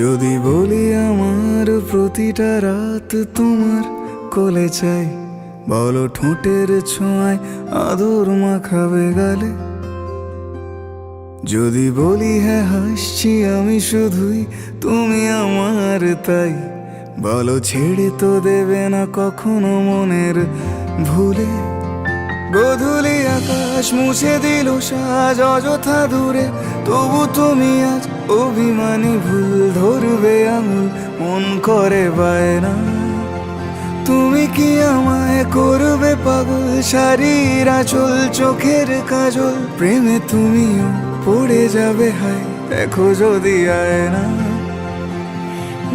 যদি বলি আমার প্রতিটা রাত তোমার কোলে চাই, বলো ঠোঁটের ছোঁয়ায় আদর মাখাবে গালে। যদি বলি হ্যাঁ হাসছি আমি শুধুই, তুমি আমার তাই, বলো ছেড়ে তো দেবে না কখনো মনের ভুলে। গোধূলি আকাশ মুছে দিল সাজ অযথা দূরে, তবু তুমি আজ অভিমানী ভুল ধরবে আঙুল, মন করে বায়না। তুমি কি আমায় করবে পাগল, শাড়ির আঁচল চোখের কাজল, প্রেমে তুমিও পড়ে যাবে হায় দেখো যদি আয়না।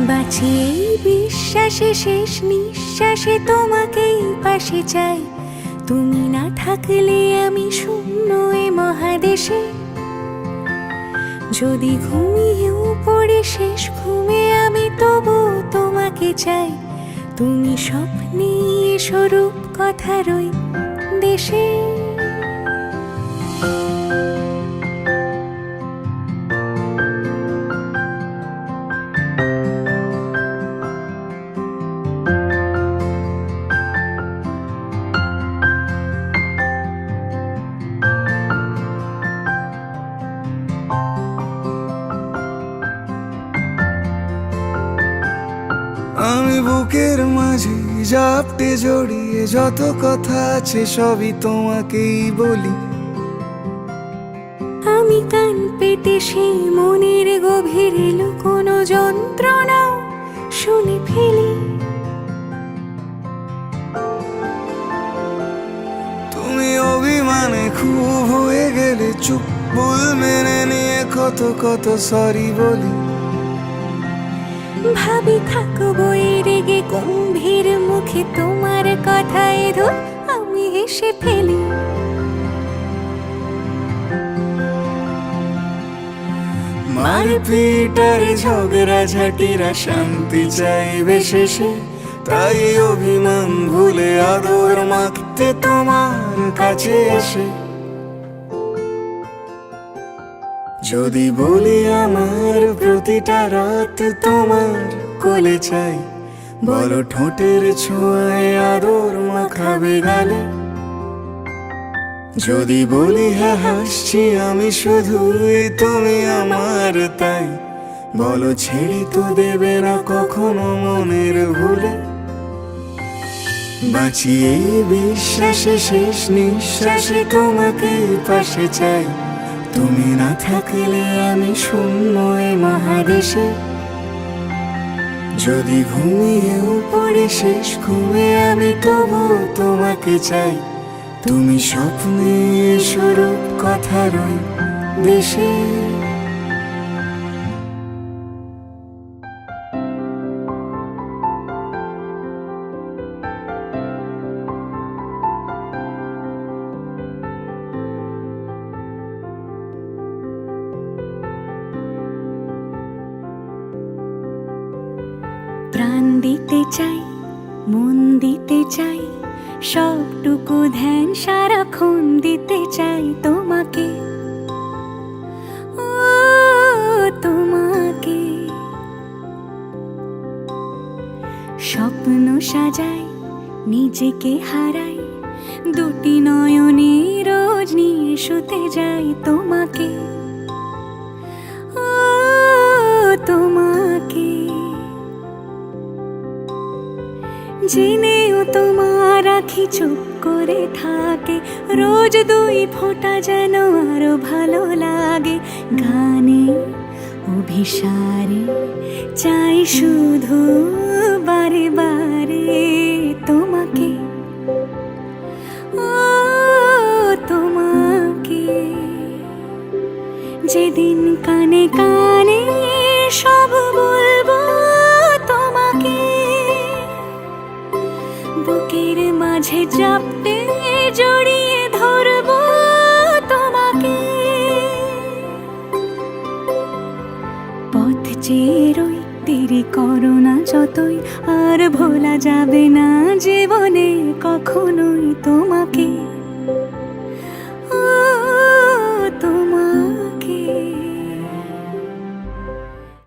বাঁচি এই বিশ্বাসে শেষ নিঃশ্বাসে তোমাকেই পাশে চাই, তুমি না থাকলে আমি শূন্য এ মহাদেশে। যদি ঘুমিয়েও পড়ে শেষ ঘুমে আমি তবু তোমাকে চাই, তুমি স্বপ্নে স্বরূপ কথার ওই দেশে। আমি বুকের মাঝে জাপটে জড়িয়ে যত কথা আছে সবই তোমাকেই বলি। আমি কান পেতে সেই মনের গভীরে লুকোনো যন্ত্রণা শুনে ফেলি। তুমি অভিমানে খুব হয়ে গেলে চুপ, ভুল মেনে নিয়ে কত কত সরি বলি। ভাবি থাকবো এই রেগে গম্ভীর মুখে তোমার কথায় ধর আমি হেসে ফেলি। মারপিট আর ঝগড়া ঝাঁটিরা শান্তি চাইবে শেষে, তাই অভিমান ভুলে আদর মাখতে তোমার কাছে এসে। যদি বলি আমার প্রতিটা রাত তোমার কোলে চাই, বলো ঠোঁটের ছোঁয়ায় আদর মাখাবে গালে। যদি বলি হ্যাঁ হাসছি আমি শুধুই, তুমি আমার তাই, বলো ছেড়ে তো দেবে না কখনো মনের ভুলে। বাঁচি এই বিশ্বাসে শেষ নিঃশ্বাসে তোমাকে পাশে চাই, তুমি না থাকলে আমি শূন্য এ মহাদেশে। যদি ঘুমিয়েও পড়ে শেষ ঘুমে আমি তবু তোমাকে চাই, তুমি স্বপ্নে স্বরূপ কথার ওই দেশে। প্রাণ দিতে চাই, মন দিতে চাই, সবটুকু ধ্যান সারাক্ষণ দিতে চাই তোমাকে, ও তোমাকে। স্বপ্ন সাজাই, নিজেকে হারাই, দুটি নয়নে রোজ নিয়ে শুতে যাই তোমাকে, ও তোমাকে। জেনেও তোমার আখি চুপ করে থাকে, রোজ দুই ফোঁটা যেন আরো ভালো লাগে। গানে অভিসারে চাই শুধু বারে বারে তোমাকে, ও তোমাকে। যেদিন কানে কানে সব বলবো তোমাকে, বুকের মাঝে চাপতে জড়িয়ে ধরবো তোমাকে। পথ চেয়ে রই, দেরি করো না যতই, আর ভোলা যাবে না জীবনে কখনোই তোমাকে।